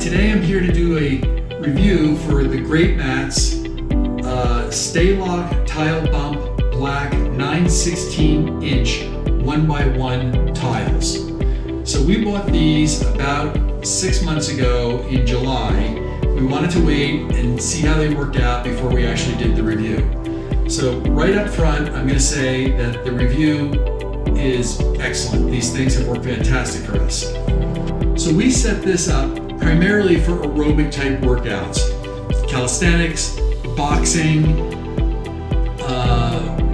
today I'm here to do a review for the Great Mats StayLock Tile Bump Black 9/16 inch 1x1 tiles. So we bought these about 6 months ago in July. We wanted to wait and see how they worked out before we actually did the review. So right up front, I'm going to say that the review is excellent. These things have worked fantastic for us. So we set this up primarily for aerobic type workouts, calisthenics, boxing,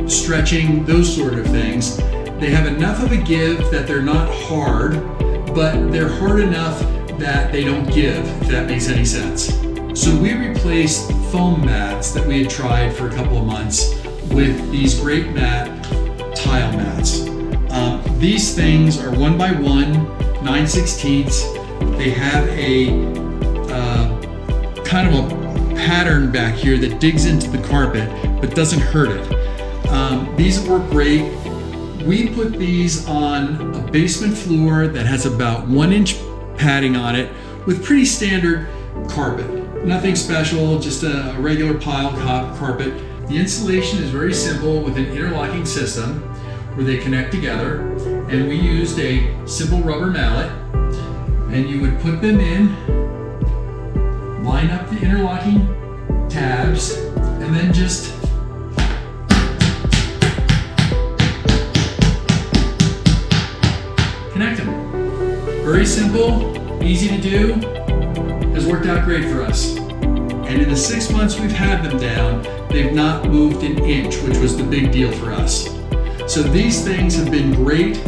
stretching, those sort of things. They have enough of a give that they're not hard, but they're hard enough that they don't give, if that makes any sense. So we replaced foam mats that we had tried for a couple of months with these Great Mat tile mats. These things are 1x1, 9/16. They have a kind of a pattern back here that digs into the carpet but doesn't hurt it. These work great. We put these on a basement floor that has about 1-inch padding on it with pretty standard carpet. Nothing special, just a regular pile carpet. The installation is very simple with an interlocking system where they connect together, and we used a simple rubber mallet, and you would put them in, line up the interlocking tabs, and then just connect them. Very simple, easy to do, has worked out great for us. And in the 6 months we've had them down, they've not moved an inch, which was the big deal for us. So these things have been great.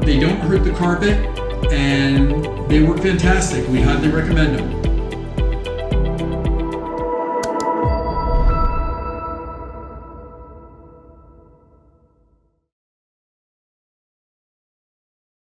They don't hurt the carpet, and they work fantastic. We highly recommend them.